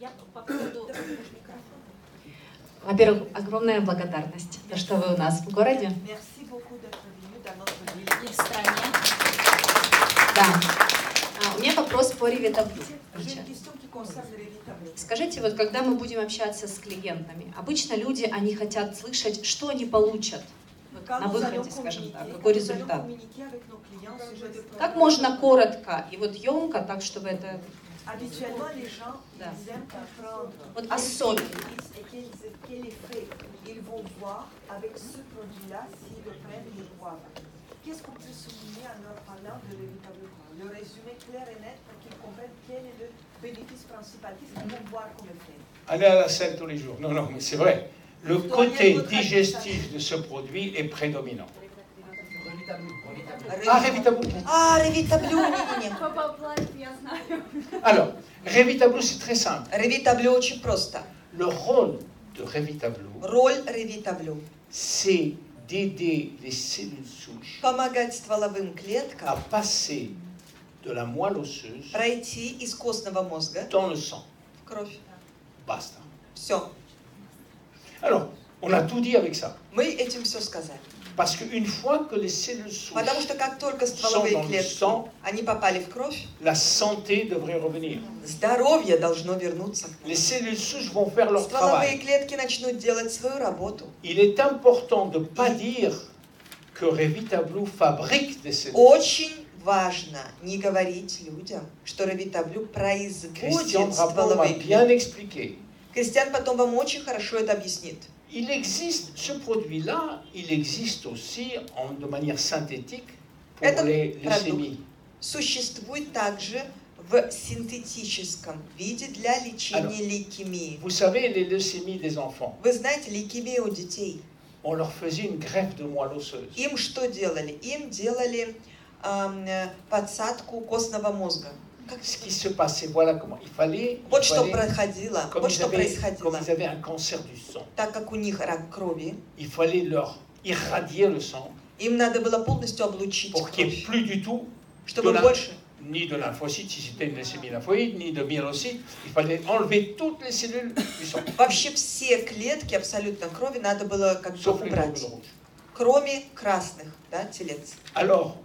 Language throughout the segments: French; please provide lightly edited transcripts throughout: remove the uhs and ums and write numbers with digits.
Я по поводу... Во-первых, огромная благодарность, за что вы у нас в городе. И в стране. Да. У меня вопрос по ревитаблю. Скажите, вот когда мы будем общаться с клиентами, обычно люди, они хотят слышать, что они получат на выходе, скажем так, какой результат. Как можно коротко и вот емко, так чтобы это... Да. Вот особенно. Qu'est-ce qu'on peut souligner en leur parlant de l'évitable plan? Le résumé clair et net pour qu'ils comprennent quel est le bénéfice principal. Qu'est-ce qu'ils vont voir comme effet? Aller à la selle tous les jours. Non, non, mais c'est vrai. Le côté digestif de ce produit est prédominant. Ah, Revitable. Ah, Revitable. Alors, Revitable, c'est très simple. Revitable очень просто. Le rôle de Revitable, Роль Revitable c'est d'aider les cellules souches помогать стволовым à клеткам passer de la moelle osseuse пройти из костного мозга dans le sang. в кровь. Basta. Все. Alors, on a tout dit avec ça. Мы этим все сказали. Parce qu'une fois que les cellules souches, Потому что как только стволовые клетки, они попали в кровь, la santé devrait revenir. здоровье должно вернуться. Les cellules souches vont faire leur Стволовые travail. клетки начнут делать свою работу. Il est important de ne pas dire que Revitable fabrique des cellules. Очень важно не говорить людям, что Revitable производит Christian Brabant m'a стволовые bien клетки. expliqué. Кристиан потом вам очень хорошо это объяснит. Il existe, ce produit-là, il existe aussi de manière synthétique pour Это les продукт leucémies. существует также в синтетическом виде для лечения лейкемии. Vous savez, les leucémies des enfants, Вы знаете, лейкемия у детей. on leur faisait une greffe de moelle osseuse. Им что делали? Им делали подсадку костного мозга. Ce qui se passait, voilà comment. Il fallait, Вот что происходило. comme Вот что comme происходило. ils avaient un cancer du sang, Так как у них рак крови, il fallait leur irradier le sang им надо было полностью облучить pour qu'il n'y ait кровь, plus du tout чтобы больше ni de lymphocytes, si c'était une leucémie lymphoïde, ni de myélocytes. Il fallait enlever toutes les cellules du sang. вообще все клетки абсолютно крови надо было как бы Sauf les убрать, globules rouges. кроме красных, да, телец. Alors,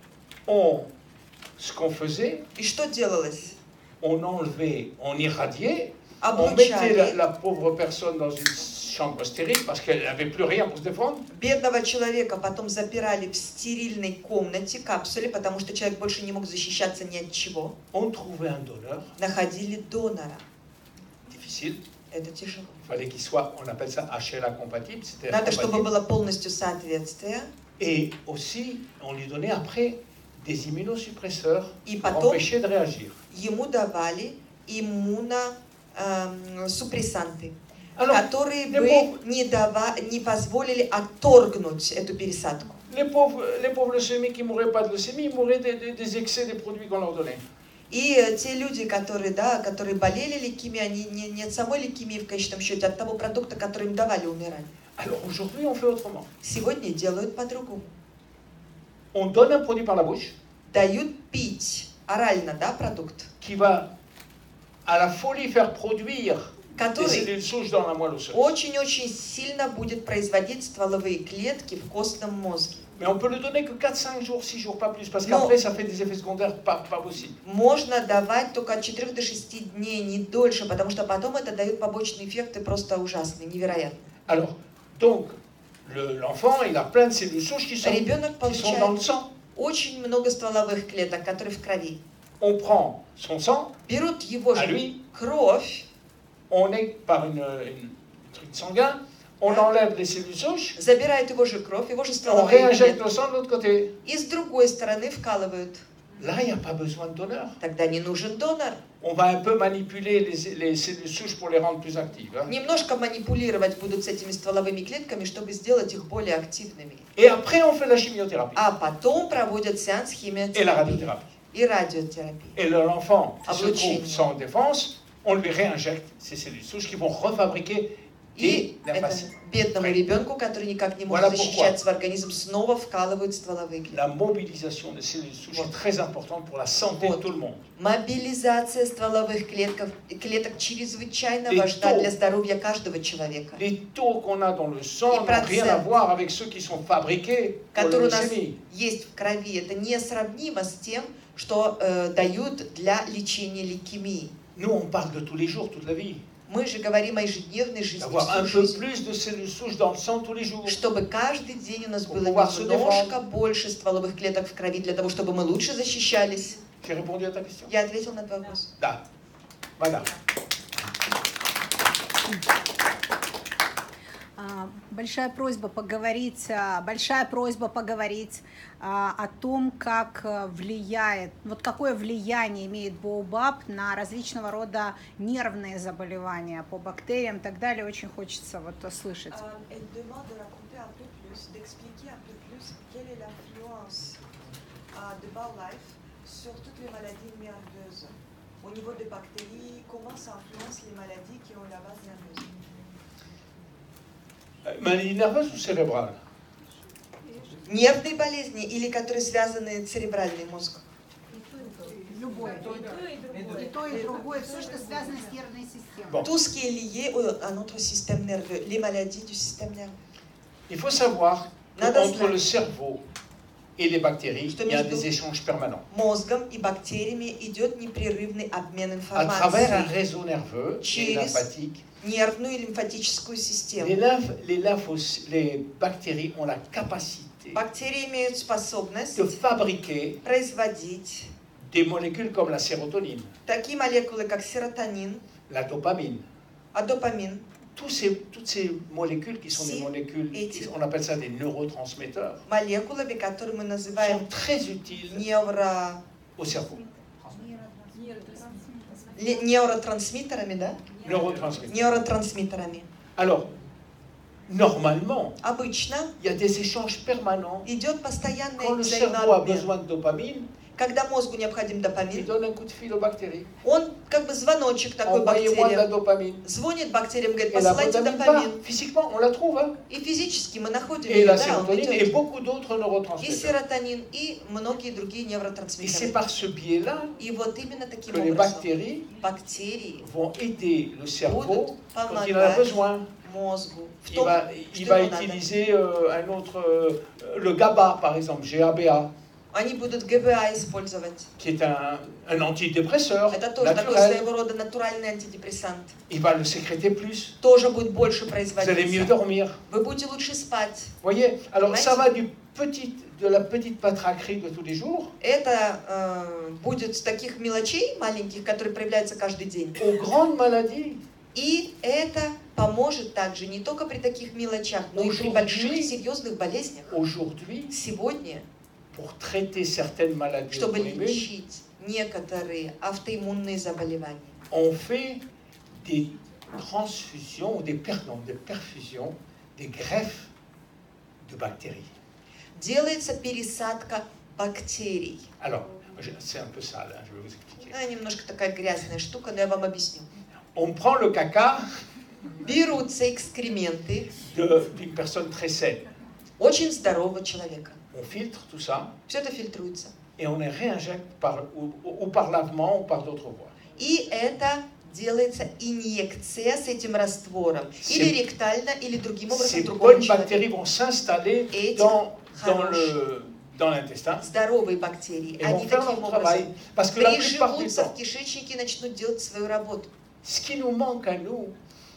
ce qu'on faisait, И что делалось? on enlevait, on irradiait, on Облучали mettait la pauvre personne dans une chambre stérile parce qu'elle n'avait plus rien pour se défendre. бедного человека, потом запирали в стерильной комнате, капсуле, потому что человек больше не мог защищаться ни от чего. On trouvait un donneur, Находили донора. difficile, Это тяжело. il fallait qu'il soit, on appelle ça HLA compatible, c'était Надо, чтобы compatible. было полностью соответствие. Et aussi, on lui donnait après des immunosuppresseurs И pour потом empêcher de réagir. ему давали иммуносупрессанты, Alors, которые les бы pauvres- не позволили отторгнуть эту пересадку. les pauvres leucémies qui ne mouraient pas de leucémie, ils mouraient des excès des produits qu'on leur donnait. И те люди, которые болели лейкемией, они не от самой лейкемии в конечном счете, а от того продукта, который им давали, умирали. Alors aujourd'hui, on fait autrement. Сегодня делают по-другому. On donne un produit par la bouche Дают пить орально, да, продукт, qui va à la folie faire produire des который cellules souches dans la moelle osseuse. очень-очень сильно будет производить стволовые клетки в костном мозге. Mais on peut le donner que 4-5 jours, 6 jours, pas plus, parce Non. qu'après ça fait des effets secondaires pas possibles. Можно давать только от 4 до 6 дней, не дольше, потому что потом это дает побочные эффекты просто ужасные, невероятные. Alors, donc, l'enfant, il a plein de cellules souches qui sont Ребенок dans le получает sang. очень много стволовых клеток, которые в крови. On prend son sang, Берут его à же lui, кровь, on est par une truc sanguin, on enlève les cellules souches, забирают его же кровь, его же on стволовые réinjecte клетки, le sang de l'autre côté. и с другой стороны вкалывают. Là, il n'y a pas besoin de donneur. Тогда не нужен донор. On va un peu manipuler les cellules souches pour les rendre plus actives. Hein. Немножко манипулировать будут с этими стволовыми клетками, чтобы сделать их более активными. Et après, on fait la chimiothérapie А потом проводят сеанс et la химиотерапии radiothérapie. и радиотерапии. Et l'enfant qui se Облучение. trouve sans défense, on lui réinjecte ces cellules souches qui vont refabriquer И это бедному ребенку, который никак не может защищать свой организм, снова вкалывают стволовые клетки. La mobilisation des cellules souches est très importante pour la santé de tout le monde. Мобилизация стволовых клеток чрезвычайно важна для здоровья каждого человека. Les taux qu'on a dans le sang n'ont rien à voir avec ceux qui sont fabriqués pour la leucémie. Есть в крови, это несравнимо с тем, что дают для лечения лейкемии. Nous, on parle de tous les jours, toute la vie. Мы же говорим о ежедневной жизни. D'avoir un peu plus de cellules souches dans le sang tous les jours. Чтобы каждый день у нас было немножко больше стволовых клеток в крови, для того, чтобы мы лучше защищались. J'ai répondu à ta question? Я ответил на твой вопрос. Да. Voilà. Большая просьба поговорить о том, как влияет, вот какое влияние имеет Боубаб на различного рода нервные заболевания по бактериям и так далее. Очень хочется вот услышать. Sur toutes les maladies nerveuses. Au niveau des bactéries, comment ça influence les maladies qui ont la base nerveuse? Maladie nerveuse ou cérébrale? Нервные болезни или которые связаны с церебральным мозгом? Любое. И то, и другое. Все, что связано с нервной системой. Bon. Tout ce qui est lié à notre système nerveux, les maladies du système nerveux. Il faut savoir qu'entre le cerveau et les bactéries, il y a des échanges permanents. Мозгом и бактериями идет непрерывный обмен À travers un информацией réseau nerveux et lymphatique, нервную и лимфатическую систему. les bactéries ont la capacité Бактерии имеют способность de fabriquer производить des molécules comme la sérotonine, такие молекулы, как серотонин, la dopamine. допамин. Toutes ces molécules qui sont des molécules, on appelle ça des neurotransmetteurs, Молекулами, которые мы sont называем très utiles au cerveau. Neurotransmitterами, да? Neurotransmetteurs. Neurotransmitterами. Alors, normalement, Обычно il y a des échanges permanents. идет постоянный Quand le cerveau a взаимообмен. besoin de dopamine, Когда мозгу необходим il допамин, donne un coup de fil aux bactéries. он как бы звоночек такой Envoyez-moi de la бактериям. dopamine. Звонит бактериям, говорит, Et la посылайте dopamine part. допамин. Physiquement, on la trouve. Hein. И физически мы находим Et ее, la да, он sérotonine et идет. beaucoup d'autres И neurotransmetteurs. серотонин, и многие другие Et c'est невротрансмиттеры. par ce biais-là И вот именно таким que les образом bactéries бактерии vont aider le cerveau будут quand il en a помогать besoin. мозгу в Il том, va что ему надо. utiliser un autre, le GABA par exemple, GABA, Они будут ГБА использовать. qui est un antidépresseur Это тоже такой naturel. своего рода натуральный антидепрессант. Il va le sécréter plus. Тоже будет больше Vous allez mieux производиться. dormir. Вы будете лучше спать. Voyez. Alors Понимаете? ça va de la petite patraquerie de tous les jours Это будет с таких мелочей маленьких, которые проявляются каждый день. aux grandes maladies. И это поможет также не только при таких мелочах, но и при больших серьезных болезнях. Aujourd'hui, Сегодня, pour traiter certaines maladies чтобы auto-immunes, лечить некоторые автоиммунные заболевания, on fait des transfusions ou des perfusions, des greffes de bactéries. делается пересадка бактерий. Alors, c'est un peu sale, hein, je vais vous expliquer. Немножко такая грязная штука, но я вам объясню. On prend le caca Берутся экскременты d'une personne très saine. очень здорового человека. On filtre tout ça Все это фильтруется. et on les réinjecte ou par lavement ou par d'autres voies. И это делается инъекция с этим раствором. Или ректально, или другим образом Ces другому bonnes bactéries человеку. vont s'installer Этих dans l'intestin здоровые бактерии, et vont они faire таким leur travail. образом Parce que la plupart du приживутся temps, в кишечнике и начнут делать свою работу. ce qui nous manque à nous,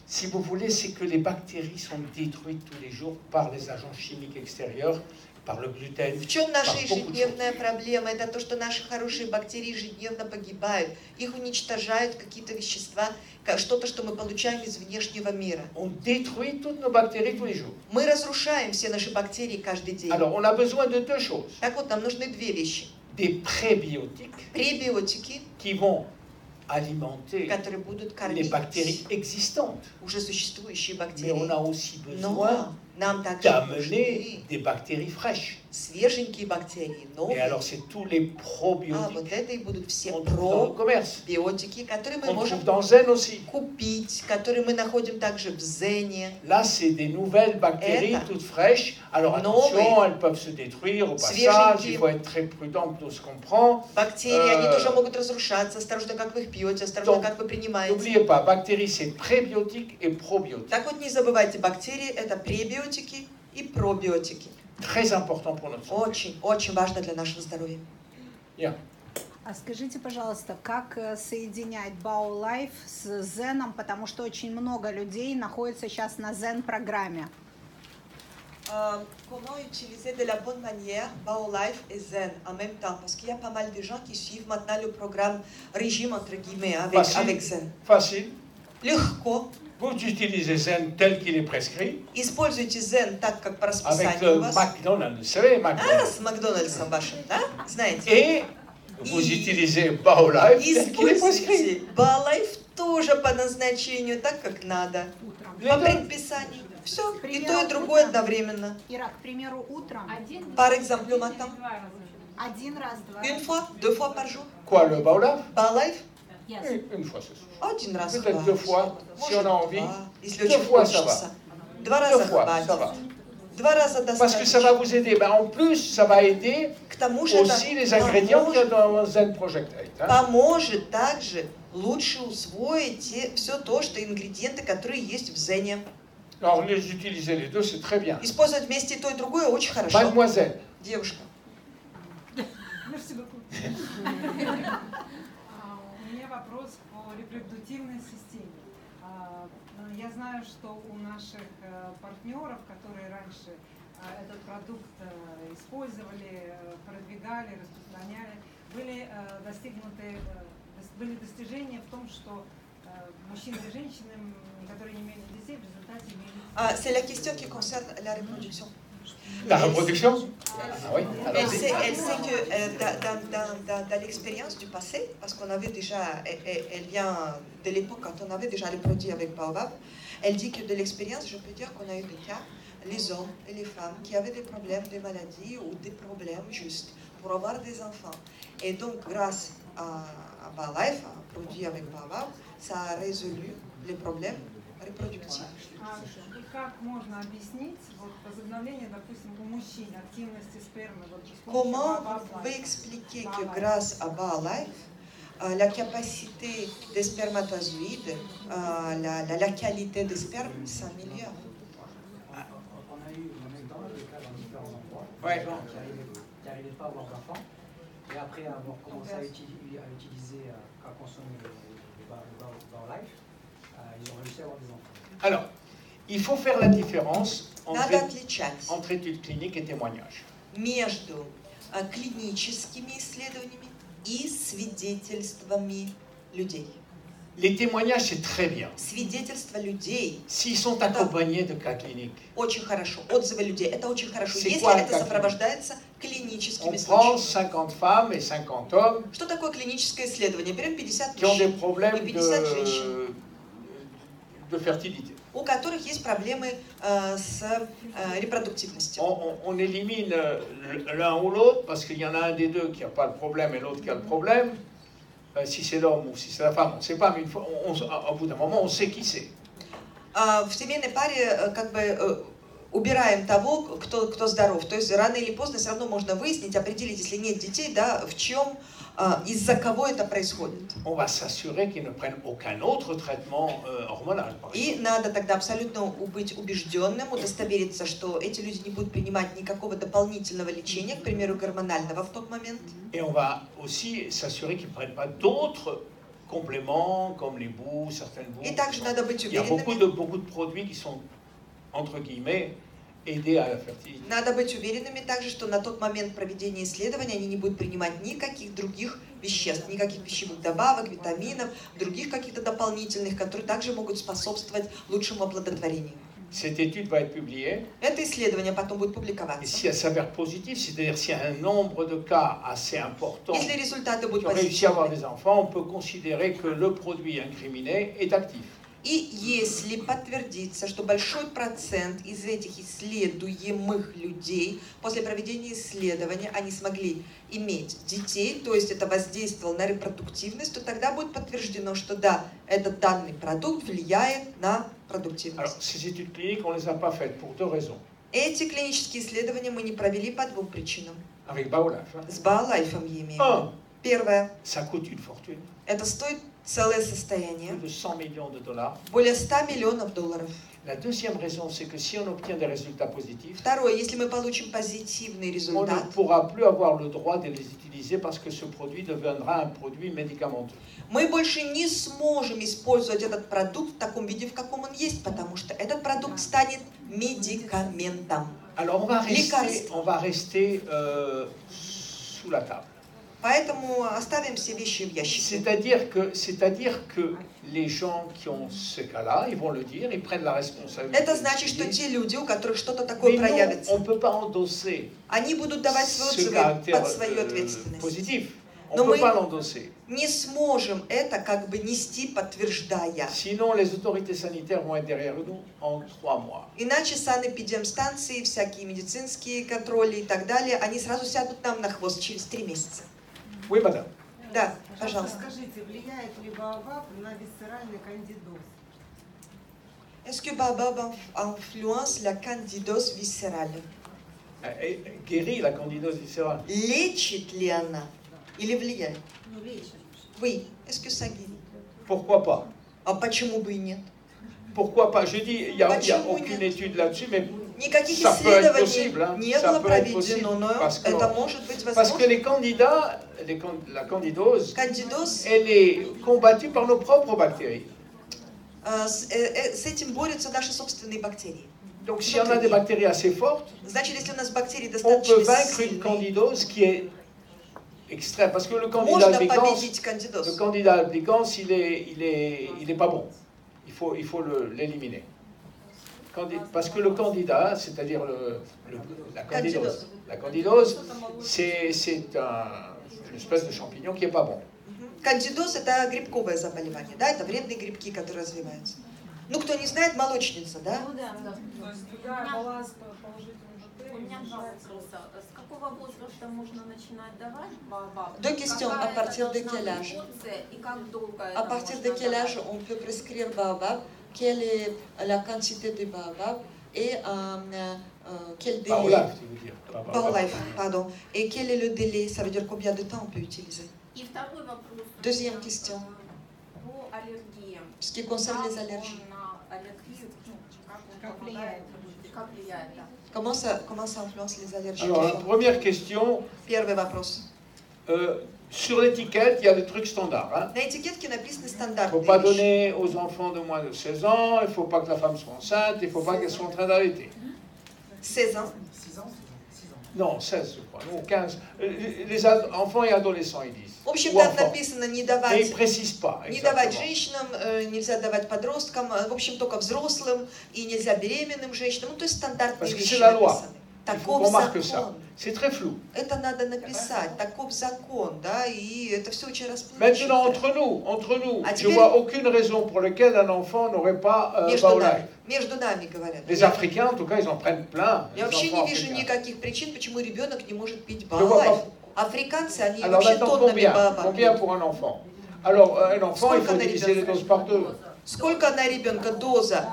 si vous voulez, c'est que les bactéries sont détruites tous les jours par les agents chimiques extérieurs, par le gluten, В чем наша par beaucoup de choses. ежедневная проблема? Это то, что наши хорошие бактерии ежедневно погибают. Их уничтожают какие-то вещества, что-то, что мы получаем из внешнего мира. On détruit toutes nos bactéries tous les jours. Мы разрушаем все наши бактерии каждый день. Alors, on a besoin de deux choses. Так вот, нам нужны две вещи. Des prébiotiques Пребиотики, qui vont alimenter которые будут les кормить bactéries existantes. уже существующие Mais бактерии. on a aussi Но besoin нам также d'amener des bactéries fraîches. свеженькие бактерии, Et новые. alors, c'est tous les А probiotiques вот это и будут все qu'on trouve dans le commerce, пробиотики, которые мы qu'on можем trouve dans Zen aussi. купить, которые мы находим также в Зене. Là, c'est des nouvelles bactéries Это toutes fraîches. Alors attention, новые, elles peuvent se détruire au passage. свеженькие Il faut être très prudent dans ce qu'on prend. бактерии, они тоже могут разрушаться. Осторожно, как вы их пьете, осторожно, Donc, как вы принимаете. N'oubliez pas, bactéries, c'est prébiotiques et probiotiques. Так вот, не забывайте, бактерии – это пребиотики и пробиотики. Très important pour notre santé. Очень, очень важно для нашего здоровья. Bien. А скажите, пожалуйста, как соединять BioLife с Зеном, потому что очень много людей находится сейчас на Zen-программе. Comment utiliser de la bonne manière BioLife et Zen en même temps? Parce qu'il y a pas mal de gens qui suivent maintenant le programme régime entre guillemets avec Zen. Facile. Легко. Vous utilisez Zen tel qu'il est prescrit. Используйте Zen так, как по Avec расписанию у вас. McDonald's, vous savez, McDonald's. С Макдональдсом вашим, да? Знаете? Et vous utilisez BioLife tel qu'il est prescrit. Используйте BioLife тоже по назначению, так, как надо. По предписанию. Все. И то, и другое одновременно. Ира, к примеру, утром Par exemple, le matin. один раз, два Une раза. fois, 2 fois par jour. Quoi, le BioLife? BioLife Une fois, c'est sûr. один раз Peut-être хватит. 2 fois, si on a envie. Два, если 2 очень fois, ça хочется. va. 2 раза 2 fois, хватит. ça va. 2 раза Parce que ça va достаточно. vous aider. Ben, en plus, ça va aider К тому же это aussi les ingrédients qu'il y a dans Zen Project 8. Hein. поможет также лучше усвоить все то, что ингредиенты, которые есть в Зене. Alors, les utiliser les deux, c'est très bien. Использовать вместе и то, и другое очень хорошо. Mademoiselle, Девушка. У меня вопрос по репродуктивной системе. Я знаю, что у наших партнеров, которые раньше этот продукт использовали, продвигали, распространяли, были достижения в том, что мужчины и женщины, которые не имели детей, в результате имели... C'est la question qui concerne la reproduction. la reproduction. Ah oui, alors, Elle sait que dans l'expérience du passé, parce qu'on avait déjà, elle vient de l'époque quand on avait déjà les produits avec Baobab, elle dit que de l'expérience, je peux dire qu'on a eu des cas, les hommes et les femmes qui avaient des problèmes, des maladies ou des problèmes juste pour avoir des enfants. Et donc, grâce à BioLife, un produit avec Baobab, ça a résolu les problèmes репродуктивных. И как можно объяснить вот, возобновление, допустим, у мужчин активности спермы? Вот, Comment vous expliquez que grâce à BioLife, la capacité des spermatozoïdes, la qualité des spermes s'améliore? On a eu des cas dans différents endroits, Ouais. des gens qui n'arrivaient pas à avoir d'enfants, et après avoir commencé à utiliser, à consommer le BioLife, ils ont réussi à avoir des enfants. alors, il faut faire la différence Надо отличать entre études cliniques et témoignages. между клиническими исследованиями и свидетельствами людей. Les témoignages, c'est très bien. Свидетельства людей S'ils sont accompagnés de cas cliniques. очень хорошо. Отзывы людей – это очень хорошо, C'est если quoi, это как- сопровождается On клиническими prend случаями. 50 femmes et 50 hommes Что такое клиническое исследование? Берем 50 qui ont des мужчин problèmes и 50 женщин, de fertilité. у которых есть проблемы с репродуктивностью. On élimine l'un ou l'autre parce qu'il y en a un des deux qui n'a pas le problème et l'autre qui a le problème. Si c'est l'homme ou si c'est la femme, on ne sait pas, mais une fois, au bout d'un moment, on sait qui c'est. В семейной паре как бы убираем того, кто здоров. То есть рано или поздно все равно можно выяснить, определить, если нет детей, да, в чем, из-за кого это происходит. On va s'assurer qu'ils ne prennent aucun autre traitement hormonal. Par И exemple. надо тогда абсолютно быть убежденным, удостовериться, что эти люди не будут принимать никакого дополнительного лечения, к примеру, гормонального в тот момент. Et on va aussi s'assurer qu'ils ne prennent pas d'autres compléments comme les boues, certaines boues. И также надо быть Il y a beaucoup уверенными, de produits qui sont, entre guillemets, aidés à la fertilité. надо быть уверенными также, что на тот момент проведения исследования они не будут принимать никаких других веществ, никаких пищевых добавок, витаминов, других каких-то дополнительных, которые также могут способствовать лучшему оплодотворению. Cette étude va être publiée. Это исследование потом будет Et публиковаться. si elle s'avère positive, c'est-à-dire s'il y a un nombre de cas assez important Если результаты qui будут ont réussi à avoir позитивны, des enfants, on peut considérer que le produit incriminé est actif. И если подтвердится, что большой процент из этих исследуемых людей после проведения исследования они смогли иметь детей, то есть это воздействовало на репродуктивность, то тогда будет подтверждено, что да, этот данный продукт влияет на продуктивность. Эти клинические исследования мы не провели по двум причинам. С BioLife я имею в виду. Первое. Это стоит целое состояние. Более 100 миллионов долларов. La deuxième raison, c'est que si on obtient des résultats positifs, Второе, если мы получим позитивный on результат, ne pourra plus avoir le droit de les utiliser parce que ce produit deviendra un produit médicamenteux. мы больше не сможем использовать этот продукт в таком виде, в каком он есть, потому что этот продукт станет медикаментом. Alors on va rester sous la table. Поэтому оставим все вещи в ящике. C'est-à-dire que les gens qui ont ce cas-là, ils vont le dire, ils prennent la responsabilité. Это значит, что те люди, у которых что-то такое проявится, on peut pas endosser они будут давать свои ce отзывы caractère под свою ответственность. positif. On Но peut мы pas l'endosser. не сможем это как бы нести, подтверждая. Sinon, les autorités sanitaires vont être derrière nous en 3 mois. Иначе санэпидемстанции, всякие медицинские контроли и так далее, они сразу сядут нам на хвост через 3 месяца. Oui, madame. Да, пожалуйста. Скажите, влияет ли Baobab на висцеральный кандидоз? Est-ce que Baobab influence la candidose viscérale? Guérit la candidose viscérale. Лечит ли она или влияет? Oui. Est-ce que ça guérit? Pourquoi pas? А почему бы и нет? Pourquoi pas? Je dis, il n'y a aucune étude là-dessus, mais Никаких ça peut être possible. исследований не было проведено, но это может быть parce que возможно. les candidats, la candidose, Кандидоз, elle est combattue par nos propres bactéries. с этим борются наши собственные бактерии. Donc, si on a des bactéries assez fortes, Значит, если у нас бактерии on достаточно peut vaincre une сильные, candidose qui est extrême. Parce que le candidat можно albicans, победить кандидоз. le candidat albicans, il est pas bon. Il faut l'éliminer. Parce que le candidat, c'est-à-dire la candidose, c'est une espèce de champignon qui est pas bon. Кандидоз – это грибковое заболевание, да, это вредные грибки, которые развиваются. Ну, кто не знает, молочница, да? То есть, когда баланс положительный ЖТ, У меня два вопроса. С какого возраста можно начинать давать Baobab? Deux questions. À partir de quel âge? И как долго À partir de quel âge on peut prescrire Baobab? Quelle est la quantité de Baobab et quel délai? BioLife, tu veux dire. BioLife, pardon. Et quel est le délai? Ça veut dire combien de temps on peut utiliser? И второй вопрос. Deuxième question. По аллергиям. Ce qui concerne les allergies. На аллергию, Как влияет? Как влияет, да. Comment ça influence les allergies? Alors, la première question, Первый вопрос. sur l'étiquette, il y a des trucs standards. Hein. На этикетке написаны Il ne стандартные faut pas вещи. donner aux enfants de moins de 16 ans, il ne faut pas que la femme soit enceinte, il ne faut pas qu'elle soit en train d'allaiter. 16 ans. 6 ans. Non, 16, je crois. Non, 15. Les enfants et adolescents, ils disent. В общем, Ou там enfants. написано не Mais ils давать, ne précisent pas. не давать exactement. женщинам, нельзя давать подросткам, в общем, только взрослым, и нельзя беременным женщинам. Ну, то есть стандартные Parce que вещи c'est la loi. написаны. Il faut qu'on Таков remarque ça. закон. C'est très flou. Это надо написать, таков закон, да, и это все очень расплывчато. Maintenant, entre nous, Ah, je tu ne peux- vois aucune raison pour laquelle un enfant n'aurait pas BioLife. Между нами говорят. Les Africains, en tout cas, ils en prennent plein. Я les вообще enfants не вижу africains. никаких причин, почему ребенок не может пить Je vois BioLife. pas. Африканцы, они Alors вообще maintenant, тоннами combien BioLife. pour un enfant? Alors, un enfant, il Сколько faut на diviser les ребенка? doses par 2. Сколько на ребенка доза?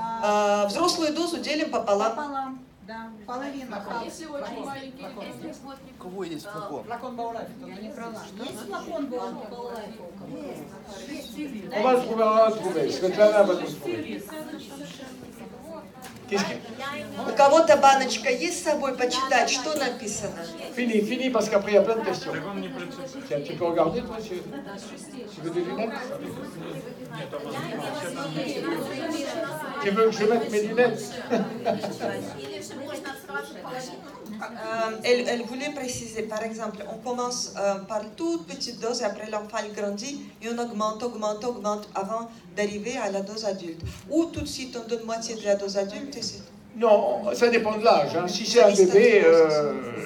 Взрослую дозу делим пополам. Пополам, да, половина. Если очень маленький ребенок, вот У кого есть флакон? Флакон BioLife. Я не права. Есть флакон был? On va le trouver, on va le trouver. Svetlana va le trouver. Qu'est-ce que... У кого-то баночка есть с собой почитать, что написано? Fini, parce qu'après, il y a plein de questions. Tiens, tu peux regarder, toi, tu veux des lunettes? Tu veux que je mette mes lunettes? или же можно сразу половину. Elle voulait préciser, par exemple, on commence par toute petite dose et après l'enfant il grandit et on augmente avant d'arriver à la dose adulte. Ou tout de suite on donne moitié de la dose adulte et c'est tout. Non, ça dépend de l'âge. Hein. Si c'est un bébé,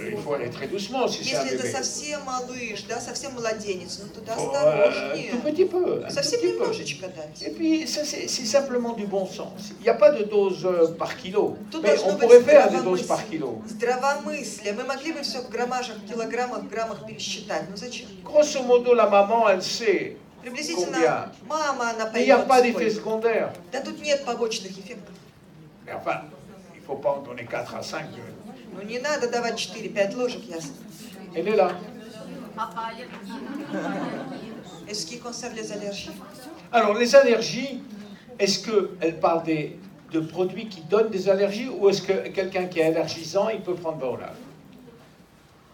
il faut aller très doucement si c'est un Если это bébé. совсем малыш, да, совсем младенец, ну тогда Faut, осторожнее. tout petit peu. Un Совсем tout petit peu. немножечко дать. Et puis, ça, c'est simplement du bon sens. Il n'y a pas de dose par kilo. Тут Mais должно on быть pourrait faire des doses par kilo. здравомыслие. Мы могли бы все в граммажах, килограммах, граммах пересчитать. Ну зачем? Grosso modo, la maman, elle sait. Приблизительно Combien? мама, она Mais il n'y a поймет pas d'effet сколько. secondaire. Да тут нет побочных эффектов. Mais enfin, il ne faut pas en donner 4 à 5. Ну не надо давать 4-5 ложек, ясно. Elle est là. Et ce qui concerne les allergies. Alors, les allergies, est-ce qu'elle parle de produits qui donnent des allergies ou est-ce que quelqu'un qui est allergisant, il peut prendre Baolab?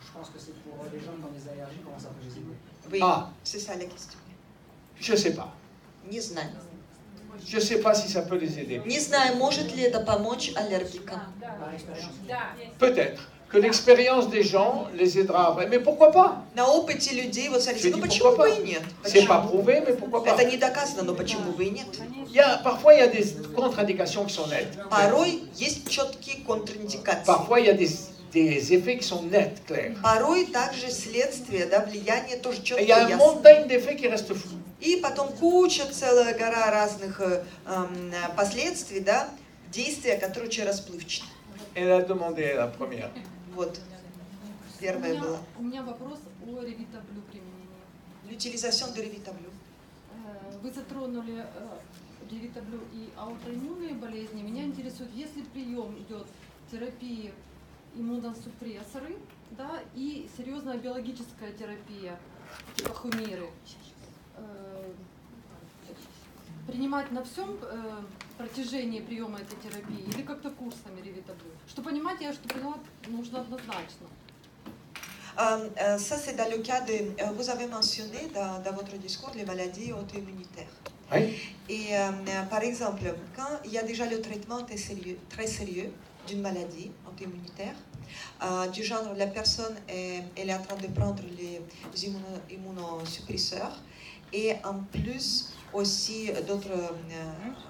Je pense que c'est pour les gens qui ont des allergies, comment ça peut les aider? Oui, Ah. c'est ça la question. Je ne sais pas. Не знаю. Je ne sais pas si ça peut les aider. Не знаю, может ли это помочь аллергикам. Par expérience. Peut-être que l'expérience des gens les aidera après. Mais pourquoi pas? На опыте людей, вот смотрите, Je ну dis почему pourquoi бы pas. и нет? C'est pas Почему? prouvé, mais pourquoi pas? Это не доказано, но почему бы и нет? Parfois, il y a des contre-indications qui sont nettes. Порой есть четкие контраиндикации. Parfois, il y a des effets qui sont nets, clairs. Порой также следствие, да, влияние тоже Et четко il y a une ясно. montagne d'effets qui restent flous. И потом куча, целая гора разных последствий, да, действия, которые очень расплывчаты. Elle a demandé la première. Вот, первое было. У меня вопрос о ревитаблю применении. L'utilisation de Revitablue. Вы затронули ревитаблю и аутоиммунные болезни. Меня интересует, если прием идет терапии иммуносупрессоры, да, и серьезная биологическая терапия, типа хумиры, принимать на всем протяжении приема этой терапии или как-то курсами ревитаблю? Что понимать, я что поняла, нужно однозначно. Ça, c'est dans le cas de... Vous avez mentionné dans votre discours les maladies auto-immunitaires. Oui. Et par exemple, quand il y a déjà le traitement très sérieux d'une maladie auto-immunitaire, du genre la personne elle est en train de prendre les immunosuppresseurs et en plus aussi d'autres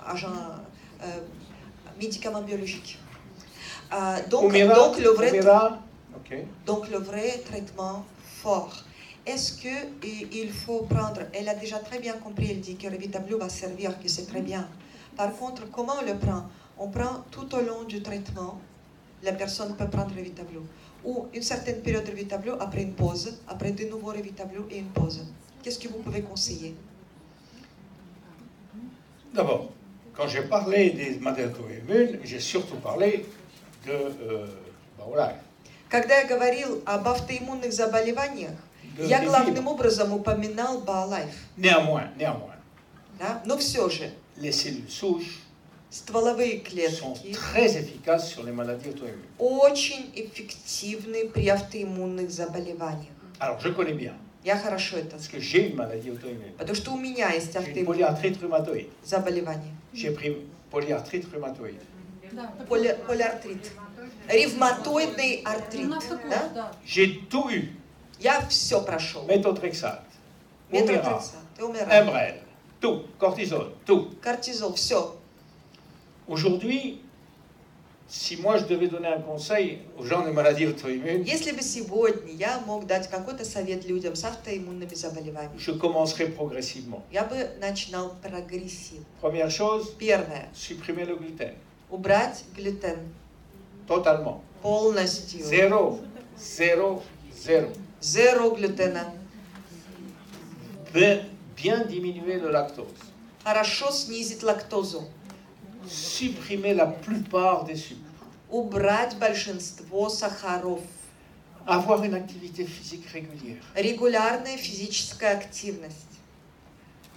agents, médicaments biologiques. Donc le vrai traitement fort. Est-ce qu'il faut prendre, elle a déjà très bien compris, elle dit que Revitablue va servir, que c'est très bien. Par contre, comment on le prend? On prend tout au long du traitement, la personne peut prendre Revitablue. Ou une certaine période de Revitablue, après une pause, après de nouveau Revitablue et une pause. Qu'est-ce que vous pouvez conseiller? D'abord, quand j'ai parlé des maladies auto-immunes, j'ai surtout parlé de Baolab. Когда я говорил об автоиммунных заболеваниях, я главным образом упоминал BioLife. Néanmoins, Да? Но все же, les cellules souches стволовые sont клетки très efficaces sur les maladies auto-immunes. очень эффективны при автоиммунных заболеваниях. Alors, je connais bien, Я хорошо это parce знаю. que j'ai une maladie auto-immune. Потому что у меня есть J'ai une автоиммунные polyarthrite rhumatoïde. заболевания. J'ai pris polyarthrite rhumatoïde. Да, так Полиартрит. Ревматоидный у артрит. нас такое, Да? да. J'ai tout eu. Я все прошел. Méthotrexate, Humira, Метротрексат, Умирал, Embrel, tout, cortisone, tout. кортизол, все. Aujourd'hui, si moi je devais donner un conseil aux gens de maladies auto-immunes, Если бы сегодня я мог дать какой-то совет людям с автоиммунными заболеваниями, je commencerai progressivement. я бы начинал прогрессивно. Première chose, Первое. supprimer le gluten. Убрать глютен. Totalement. Полностью. Zéro. Зеро глютена. Bien diminuer le lactose. Хорошо снизить лактозу. Supprimer la plupart des sucres. Убрать большинство сахаров. Avoir une activité physique régulière. Регулярная физическая активность.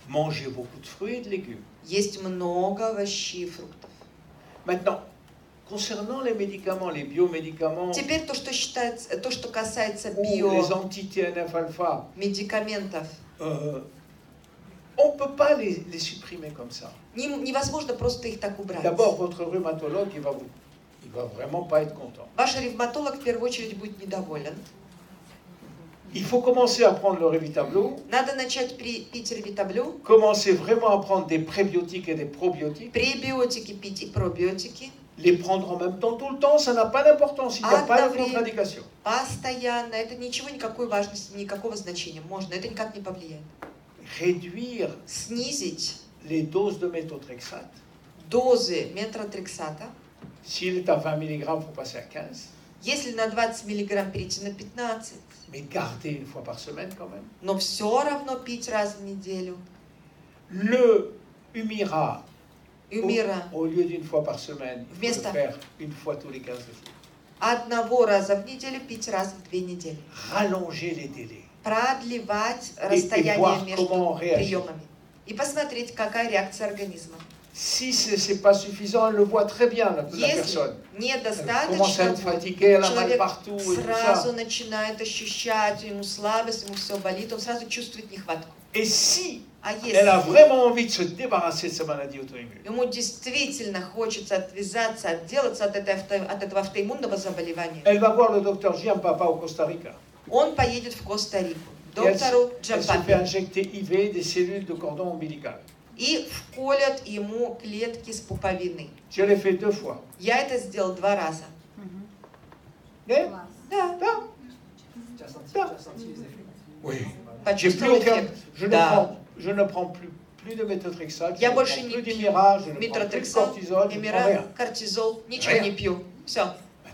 Manger beaucoup de fruits et de légumes. Есть много овощей и фруктов. Maintenant, concernant les médicaments, les biomédicaments, Теперь то, что касается ou les anti-TNF-alpha, биомедикаментов, on ne peut pas les supprimer comme ça. невозможно просто их так убрать. D'abord, votre rhumatologue, il va vraiment pas être content. Ваш ревматолог в первую очередь будет недоволен. Il faut commencer à prendre le Revitablue, Надо начать пить Revitablue, commencer vraiment à prendre des prébiotiques et des probiotiques, пребиотики пить и пробиотики, Les prendre en même temps tout le temps, ça n'a pas d'importance, il n'y a pas de contre-indication. Постоянно, это ничего, никакой важности, никакого значения. Можно, это никак не повлияет. Réduire Снизить les doses de méthotrexate. дозы метротрексата. S'il est à 20 mg, il faut passer à 15. Если на 20 мг перейти на 15, Mais garder une fois par semaine quand même. но все равно пить раз в неделю. Le Humira, Humira, au lieu d'une fois par semaine, il faut Вместо le faire une fois tous les 15 jours. одного раза в неделю пить раз в 2 недели. Rallonger les délais. Продлевать voir расстояние между comment réagir. приемами. И посмотреть, какая реакция организма. Si ce n'est pas suffisant, elle le voit très bien, la Если personne. Elle commence à недостаточно, être fatiguée, elle a mal человек partout et tout сразу ça. начинает ощущать, ему слабость, ему все болит, он сразу чувствует нехватку. Et si А elle a если vraiment envie de se débarrasser de sa maladie auto-immune, ему действительно хочется отвязаться, отделаться от этого автоиммунного заболевания, elle va voir le docteur Giampapa au Costa Rica. он поедет в Коста-Рику, Et elle, доктору elle se fait Джампапи, injecter IV des cellules de cordon ombilical. и вколят ему клетки с пуповины. Je l'ai fait 2 fois. Я это сделал 2 раза. Mais, Да, là, Tu as senti les effets? oui. J'ai plus почувствовал aucun, эффект. je ne prends plus de méthotrexate, je Я ne больше prends не plus пью d'Humira, je ne prends plus de метротрексат, cortisol, je ne prends эмира, rien. кортизол, ничего Rien. не пью. Все.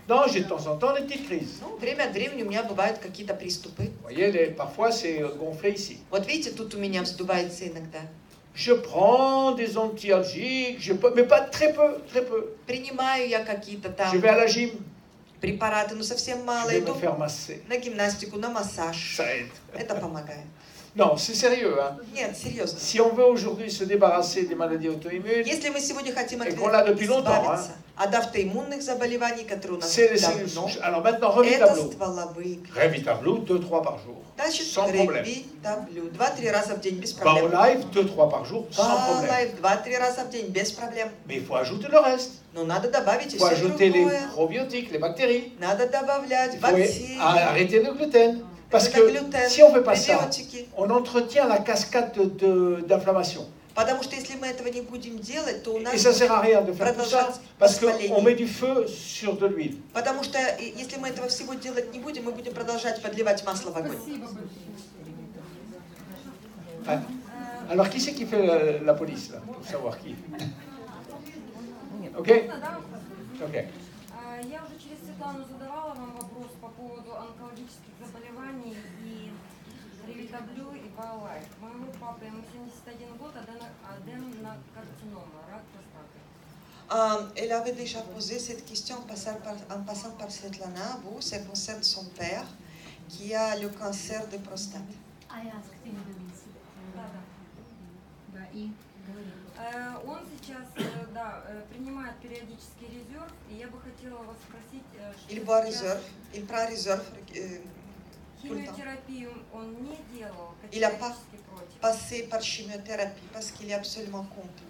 Maintenant, j'ai de temps en temps des petites crises. Ну, время от времени у меня бывают какие-то приступы. Vous voyez, parfois c'est gonflé ici. Вот видите, тут у меня вздувается иногда. Je prends des antialgiques, mais pas très peu, très peu. Принимаю я какие-то там Je vais à la gym, препараты, но совсем je мало. vais me Иду faire masser. на гимнастику, на массаж. Ça aide. Это помогает. Non, c'est sérieux. Hein. Нет, серьезно. Si on veut aujourd'hui se débarrasser des maladies auto-immunes, Если мы сегодня хотим Et qu'on l'a depuis longtemps, избавиться от автоиммунных заболеваний, которые у нас c'est les cellules давно, souches. Alors maintenant, это Revitablo. стволовые клетки. Revitablo, 2-3 par jour. Значит, Sans problème. Ревитаблю 2-3 раза в день без проблем. Baolife, 2-3 par jour, sans problème. Baolife 2-3 раза в день без проблем. Mais il faut ajouter le reste. Но надо добавить Il и faut все ajouter les другое. probiotiques, les bactéries. Надо добавлять Il faut бактерии, arrêter le gluten. Parce que глютен, si on ne fait pas ça, пребиотики. on entretient la cascade d'inflammation. Потому что если мы этого не будем делать, то у нас... Et ça ne sert à rien de faire tout ça, Продолжать parce qu'on воспаление. met du feu sur de l'huile. Потому что если мы этого всего делать не будем, мы будем продолжать подливать масло в огонь. Спасибо большое. Hein. Alors, qui c'est qui fait la police, là, pour savoir qui? Ok? Ok. Я уже через Светлану задавала вам вопрос по поводу онкологических заболеваний и Ревитаблю и Baolife. Моему папе, ему 71 год, аденокарцинома, рак простаты. Elle avait déjà posé cette question en passant par Svetlana. Vous, ça concerne son père qui a le cancer de prostate. Да, и Он сейчас принимает периодический резерв, и я бы хотела вас спросить, Il boit réserve, il prend réserve tout le temps. химиотерапию он не делал, Il n'a pas категорически против. passé par chimiothérapie parce qu'il est absolument contre.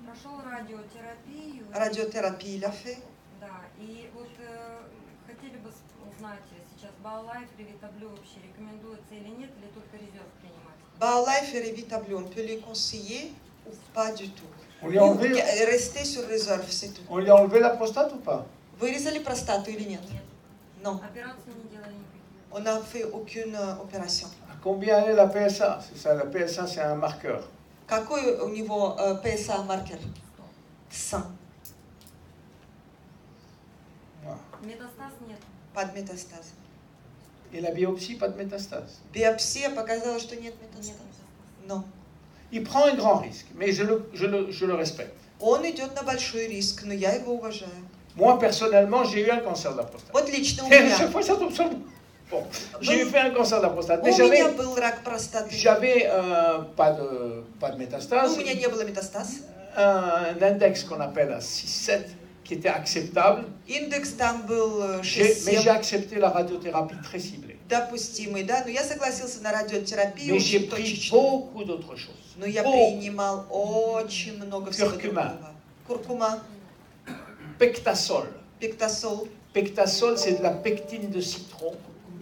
Прошел радиотерапию. Radiothérapie, il a fait. Да, и вот хотели бы узнать сейчас, Baolife, Revitable вообще рекомендуется или нет, или только резерв принимать? Baolife et Revitable, on peut les conseiller ou pas du tout. On lui a enlevé, Restez sur réserve, c'est tout. on lui a enlevé la prostate ou pas? Вырезали простату или нет? Нет. Non, Операцию не делали никаких. on n'a fait aucune opération. À combien est la PSA? C'est ça, la PSA, c'est un marqueur. Какой у него PSA маркер? 100. Voilà. Метастаз нет. Pas de métastase. Et la biopsie, pas de métastase. Биопсия показала, что нет Нет метастаза. метастаз. Non. Il prend un grand risque, mais je le respecte. Он идет на большой риск, но я его уважаю. Moi, personnellement, j'ai eu un cancer de la prostate. Вот лично у Et меня. chaque fois, ça tombe sur moi. Bon, j'ai eu fait un cancer de la prostate, У mais меня был рак простаты. j'avais pas de métastase, У меня не было метастаз. un index qu'on appelle un 6-7 qui était acceptable, Индекс там был mais j'ai 6-7, accepté la radiothérapie très ciblée. допустимый, да, но я согласился на радиотерапию Mais j'ai очень pris точечно. beaucoup d'autres choses. Но я Beaucoup. принимал очень много всего Куркума. другого. Куркума, Pectasol. пектасол. Pectasol, c'est de la pectine de citron.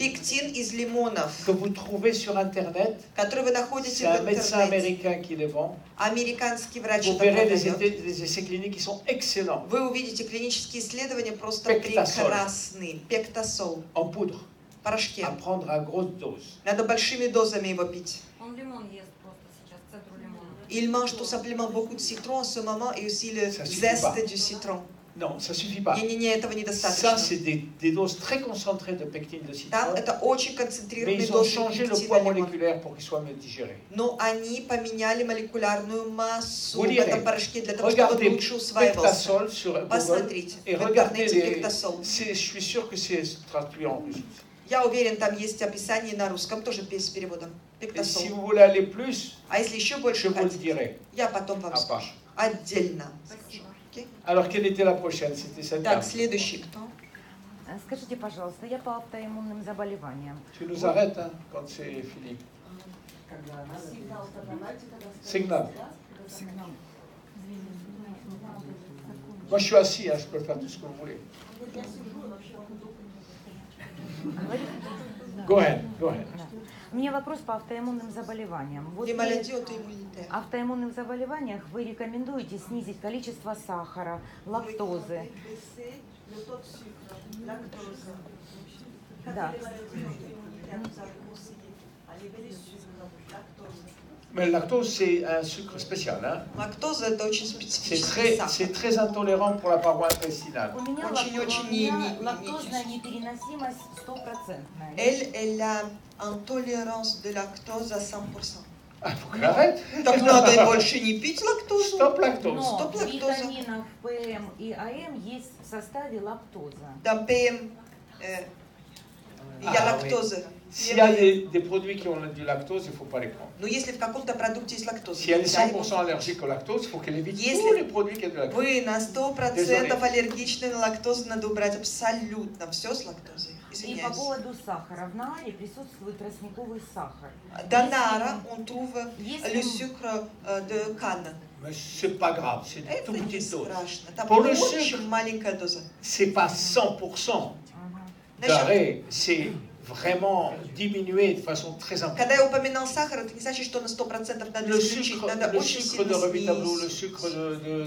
Пектин из лимонов, que vous trouvez sur Internet. который вы находите C'est un в médecin интернете. américain qui les vend. Американский врач Vous это verrez продает. les essais cliniques qui sont excellents. Вы увидите клинические исследования просто Пектасол. прекрасные. Пектасол. En poudre, В порошке. à prendre à grosse dose. Надо большими дозами его пить. Он лимон ест просто сейчас, цедру лимона. Il mange tout simplement beaucoup de citron en ce moment et aussi le Ça suffit zeste pas. du citron. Non, ça suffit pas. Не-не-не, этого Ça, недостаточно. c'est des doses très concentrées de pectine de citron. Там это очень Mais концентрированные ils ont дозы changé le пектина poids лимона. moléculaire pour qu'il soit mieux digéré. Но они поменяли молекулярную массу Vous в direz, этом порошке для того, чтобы он regardez лучше усваивался. Pectasol sur Google Посмотрите, et в regardez интернете les... пектасол. Je suis sûr que c'est traduit en russe. Я уверен, там есть описание на русском, тоже с переводом. Et si Пектасол. vous voulez aller plus, А если еще je больше vous le хотите, dirai. я потом вам à part. скажу. Отдельно. Спасибо. Окей? Alors, quelle était la prochaine? C'était cette Так, dame. следующий кто? Скажите, пожалуйста, я по автоиммунным заболеваниям. Tu nous arrêtes hein, quand c'est fini. Signal. Moi, je suis assis, hein, je peux faire tout ce que vous voulez. Go ahead, go ahead. У меня вопрос по автоиммунным заболеваниям. Вот Les при maladies auto-immunitaires. автоиммунных заболеваниях вы рекомендуете снизить количество сахара, лактозы. Да. Mais le lactose, c'est un sucre spécial. Hein. Лактоза это очень специфический сахар. C'est très intolérant pour la paroi intestinale. У меня, Очень-очень лактозная непереносимость стопроцентная. Elle a une tolérance de lactose à 100%. Ah, faut qu'elle arrête. Так надо больше не пить лактозу. Stop lactose. Но Стоп в лактоза. витаминах ПМ и АМ есть в составе лактоза. Dans PM, il y a Ah, lactose. S'il y a des produits qui ont du lactose, il ne faut pas les prendre. Но если в каком-то продукте есть лактоза, Si elle est нельзя 100% его. allergique au lactose, il faut qu'elle évite Если tous les produits qui ont du lactose. Вы на 100% Désolé. аллергичны на лактозу, надо убрать абсолютно все с лактозой. И по Извиняюсь. поводу сахара. В нааре присутствует тростниковый сахар. Dans Nara, on trouve Если- le sucre de canne. Mais c'est pas grave, c'est une Это toute не petite dose. страшно. Там Pour le очень sucre. маленькая доза. C'est pas 100% Ага. d'arrêt, c'est vraiment diminué de façon très importante. Когда я упоминал сахар, это не значит, что на 100% надо Le исключить. sucre, Надо le очень sucre сильно de Revitablou, le снизить. sucre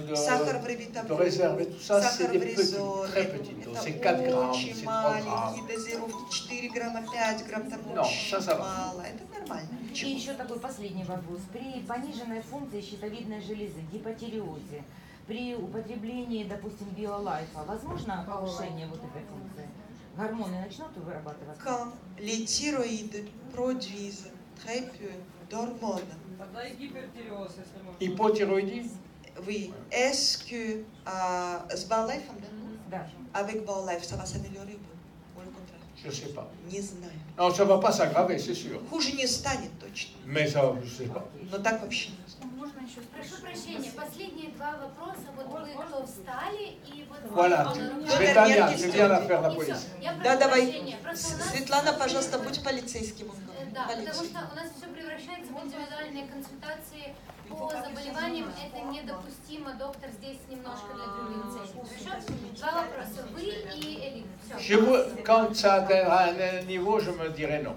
de Сахар в Revitablou, réserve et tout ça, c'est сахар des в petites, Резоре. très petites doses. C'est Это 4 grammes, очень c'est 3 grammes. маленькие дозировки, 4 грамма, 5 грамм, там Non, очень ça va. мало. Это нормально. И Ничего. еще такой последний вопрос. При пониженной функции щитовидной железы, гипотиреозе, при употреблении, допустим, биолайфа, возможно повышение вот этой функции? Gормоны начнут вырабатываться? Quand les thyroïdes produisent très peu d'hormones, Тогда и гипертиреоз, если можно. Hypothyroïdie. oui, est-ce que с Baolife, Да. avec Baolife, ça va s'améliorer ou le contraire? Je sais pas. Не знаю. Non, ça va pas s'aggraver, c'est sûr. Хуже не станет точно, Mais ça, je sais pas. но так вообще. Можно еще? Прошу прощения, последние два вопроса. Вот вы кто встали и вот... Voilà, Ну, Светлана, Верки tu viens la faire la и всё. police. Я прошу Да, давай. прощения. Просто у нас... Светлана, пожалуйста, будь полицейским. он говорит. Да, потому Полиция. что у нас все превращается в индивидуальные консультации по заболеваниям. Это недопустимо. Доктор здесь немножко для других целей. Хорошо? Два вопроса. Вы и Элина. Je vous- quand ça atteindra un niveau, je me dirai non.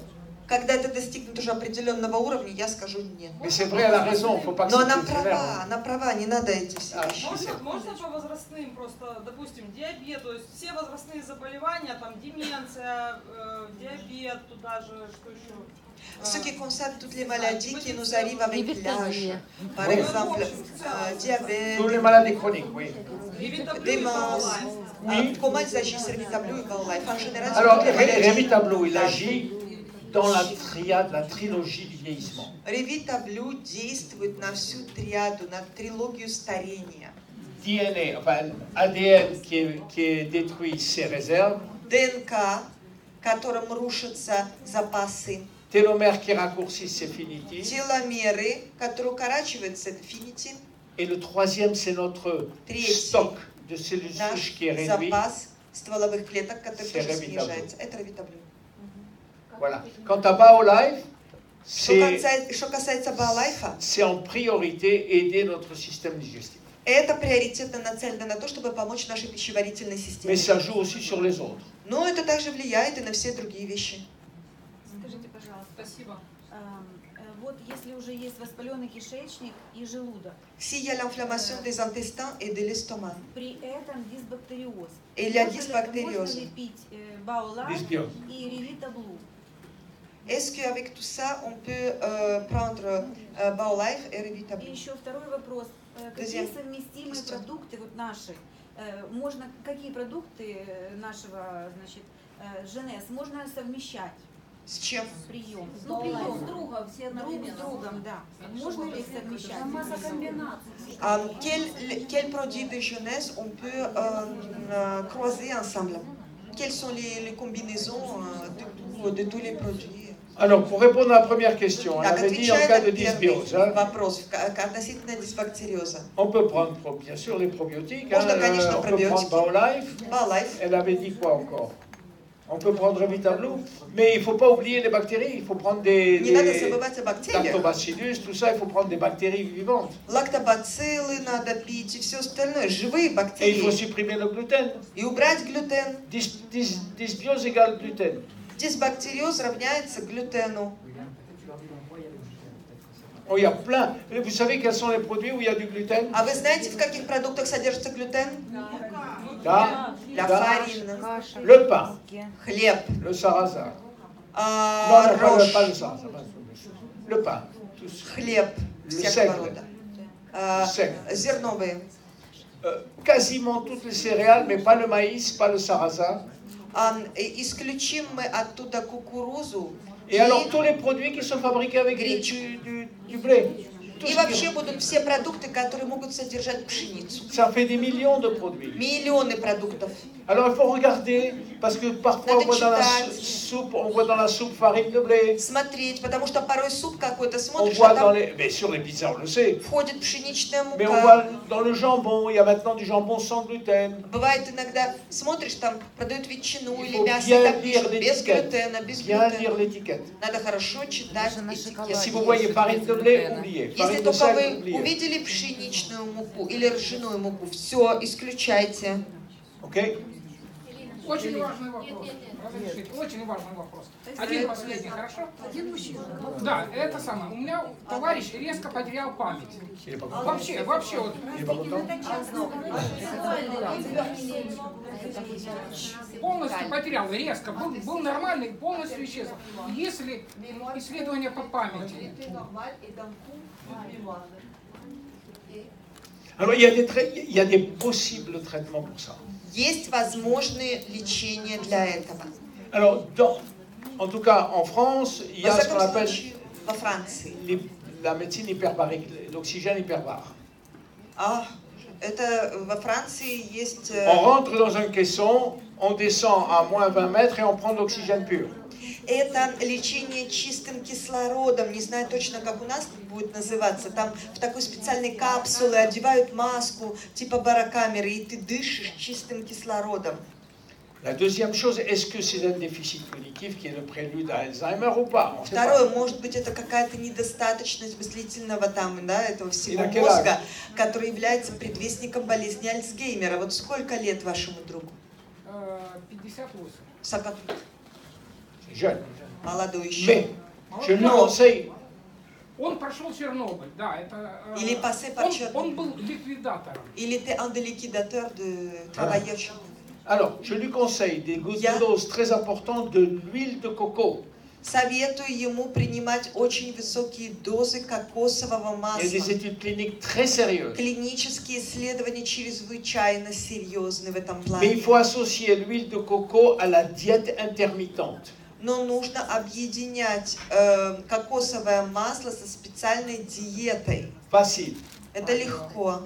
Когда это достигнет уже определенного уровня, я скажу нет. Mais c'est vrai, elle a raison, il ne faut pas que Но ça она devienne sévère. она права, не надо эти все А, вещи. Можно по возрастным просто, допустим, диабет, то есть все возрастные заболевания, там деменция, диабет, туда же, что еще? Ce qui concerne toutes les maladies qui nous arrivent avec l'âge, par exemple diabète, Toutes les maladies chroniques, oui. démence, comment ils agissent Revitablou et Baolife. En général, sur Alors, toutes les maladies, Revitablou, il agit dans la triade, la trilogie du vieillissement. Revitablou действует на всю триаду, на трилогию старения. DNA, enfin, ADN qui est détruit, ses réserves. ДНК, которым рушатся запасы. Télomères qui raccourcissent, c'est finitif. Теломеры, которые укорачиваются, это финитин. Et le troisième, c'est notre stock de cellules souches qui est Наш réduit. запас стволовых клеток, который C'est тоже Revitablou. снижается. Это Revitablou. Voilà. Quant à BioLife, Что касается Baolife, c'est en priorité aider notre système digestif. это приоритетно нацелено на то, чтобы помочь нашей пищеварительной Mais системе. ça joue aussi sur les autres. Но это также влияет и на все другие вещи. Спасибо. Вот если уже есть воспаленный кишечник и желудок. S'il y a l'inflammation des intestins et de l'estomac. При этом дисбактериоз. Et la dysbactériose. Можно ли пить Баолайф и Revita Blue? Est-ce qu'avec tout ça, on peut prendre Baolife et Revita Blue? И еще второй вопрос. Какие совместимые продукты вот наши? Можно какие продукты нашего, значит, ЖНС можно совмещать? С чем? Прием. Ну, прием. С другом, все друг с другом, да. Можно ли их совмещать? Масса комбинаций. Quels produits de jeunesse on peut croiser ensemble? Quelles sont les combinaisons de tous les produits? Alors, pour répondre à la première question, elle avait dit en cas de dysbiose. Hein, on peut prendre, bien sûr, les probiotiques. Hein, on peut prendre Baolife. Elle avait dit quoi encore? On peut prendre Revita Blue, mais il ne faut pas oublier les bactéries. Il faut prendre des lactobacillus, tout ça, il faut prendre des bactéries vivantes. Лактобациллы надо пить и все остальное, живые бактерии. Et il faut supprimer le gluten. И убрать глютен. Dysbiose égale gluten. Дисбактериоз равняется глютену. Oh, il y a plein. Vous savez quels sont les produits où il y a du gluten? А вы знаете, в каких продуктах содержится глютен? Да. La farine. Le pain. Хлеб. Le sarrasin. Non, pas le sarrasin. Le pain. Хлеб. Всякого рода. Зерновые. Quasiment toutes les céréales, mais pas le maïs, pas le sarrasin. Исключим мы оттуда кукурузу. Et alors tous les produits qui sont fabriqués avec du blé. И вообще будут все продукты, которые могут содержать пшеницу. Ça fait des millions de produits. Миллионы продуктов. Alors il faut regarder, parce que parfois on voit dans la soupe farine de blé. Смотреть, потому что порой суп какой-то On смотришь, voit а там mais sur les pizzas on le sait. входит пшеничная мука. Mais on voit dans le jambon, il y a maintenant du jambon sans gluten. Bывает иногда, смотришь, там продают ветчину или faut мясо, bien там lire пишут без l'étiquette. глютена, без Bien глютена. lire l'étiquette. Надо хорошо читать этикетку. Si vous voyez farine de blé, oubliez. Если Farine de только sel, вы oubliez. увидели пшеничную муку или ржаную муку, все, исключайте. Ok? Очень важный вопрос. Разрешите. Очень важный вопрос. Один последний, хорошо? Один мужчина. Да, это самое. У меня товарищ резко потерял память. Вообще вот. Полностью потерял, резко. Был нормальный, полностью исчез. Если исследование по памяти. Alors il y a des possibles traitements pour ça. Есть возможные лечения для этого. Alors, en tout cas, en France, il y a ce qu'on appelle во Франции. La médecine hyperbarique, l'oxygène hyperbare. Это во Франции есть. On rentre dans un caisson, on descend à moins 20 mètres et on prend de l'oxygène pur. Это лечение чистым кислородом, не знаю точно, как у нас будет называться. Там в такой специальной капсуле одевают маску типа барокамеры, и ты дышишь чистым кислородом. La deuxième chose, est-ce que c'est un déficit cognitif qui est le prélude à Alzheimer ou pas? Второе, может быть, это какая-то недостаточность мыслительного там, да, этого всего мозга, который является предвестником болезни Альцгеймера. Вот сколько лет вашему другу? 58. Jeune. Молодой еще. Mais, je lui conseille. Он прошел Чернобыль, да, это. Il est passé par Chernobyl. Он был ликвидатором. Il était un des liquidateurs de travailleurs Chernobyl. Alors, je lui conseille des doses très importantes de l'huile de coco. Советую ему принимать очень высокие дозы кокосового масла. Il y a des études cliniques très sérieuses. Клинические исследования чрезвычайно серьезны в этом плане. Mais il faut associer l'huile de coco à la diète intermittente. Но нужно объединять кокосовое масло со специальной диетой. Facile. Это легко.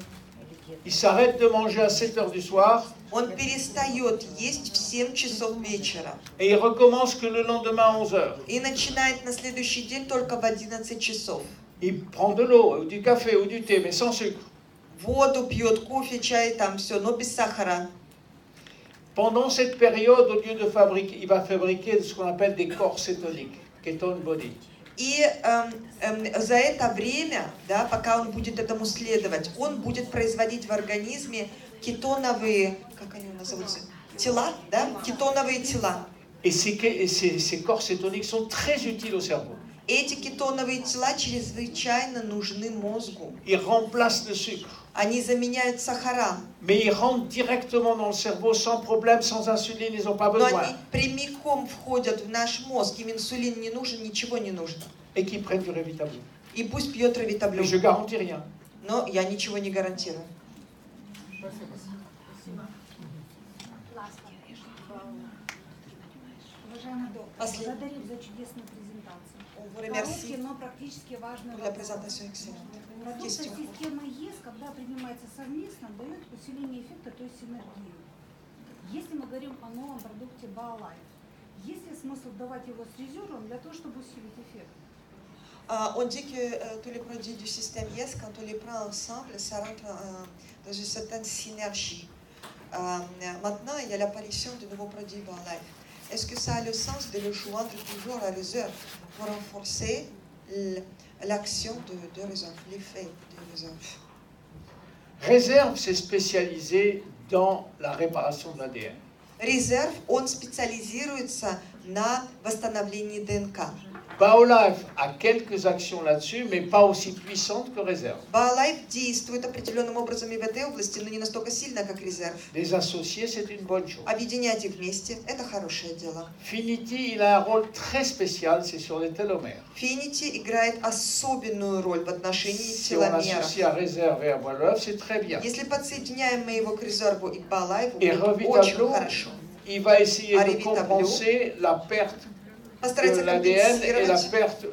Il s'arrête de manger à 7 heures du soir. Он перестает есть в 7 часов вечера. Et il recommence que le lendemain à 11 heures. И начинает на следующий день только в 11 часов. Il prend de l'eau, ou du café, ou du thé, mais sans sucre. Воду пьет, кофе, чай, там все, но без сахара. Pendant cette période, au lieu de fabriquer, il va fabriquer ce qu'on appelle des corps cétoniques, ketone body. И за это время, да, пока он будет этому следовать, он будет производить в организме кетоновые, как они называются, тела, да, кетоновые тела. Et ces corps cétoniques sont très utiles au cerveau. Эти кетоновые тела чрезвычайно нужны мозгу. Ils remplacent le sucre. Они заменяют сахара. Mais ils rentrent directement dans le cerveau sans problème, sans insuline, ils n'ont pas Но besoin. они прямиком входят в наш мозг, им инсулин не нужен, ничего не нужно. Et qui prennent du Revitable. И пусть пьет Revitable. Mais je garantis rien. Но я ничего не гарантирую. Уважаемый доктор, благодарю за чудесную презентацию. Короткий, но практически важный вопрос. Продукция системы ЕС, когда принимается совместно, дает усиление эффекта, то есть синергию. Если мы говорим о новом продукте BioLife, есть ли смысл давать его с резервом для того, чтобы усилить эффект? On dit que tous les produits du système YES, quand on les prend ensemble, ça rentre dans une certaine synergie. Maintenant, il y a l'apparition de nouveaux produits BioLife. Est-ce que ça a le sens de le joindre toujours à réserve pour renforcer l'action de réserve, l'effet de réserve? Réserve, c'est spécialisé dans la réparation de l'ADN. Резерв, он специализируется на восстановлении ДНК. BioLife a quelques actions là-dessus, mais pas aussi puissantes que Réserve. BioLife действует определенным образом и в этой области, но не настолько сильно, как резерв. Les associer, c'est une bonne chose. Объединять их вместе – это хорошее дело. Finity, il a un rôle très spécial, c'est sur les télomères. Finity играет особенную роль в отношении Si on l'associe à Réserve et à BioLife, c'est très bien. Если подсоединяем мы его к резерву и к BioLife, Et будет очень хорошо. Il va essayer de compenser la perte de l'ADN et la perte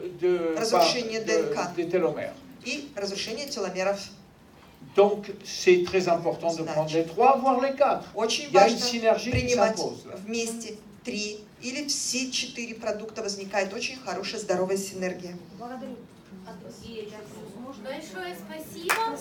des télomères. И разрушение теломеров. Donc, c'est très important de prendre les 3, voire les 4. Очень Il y a une важно synergie qui принимать s'impose. вместе 3 или все 4 продукта, возникает очень хорошая здоровая синергия. Благодарю. Большое спасибо.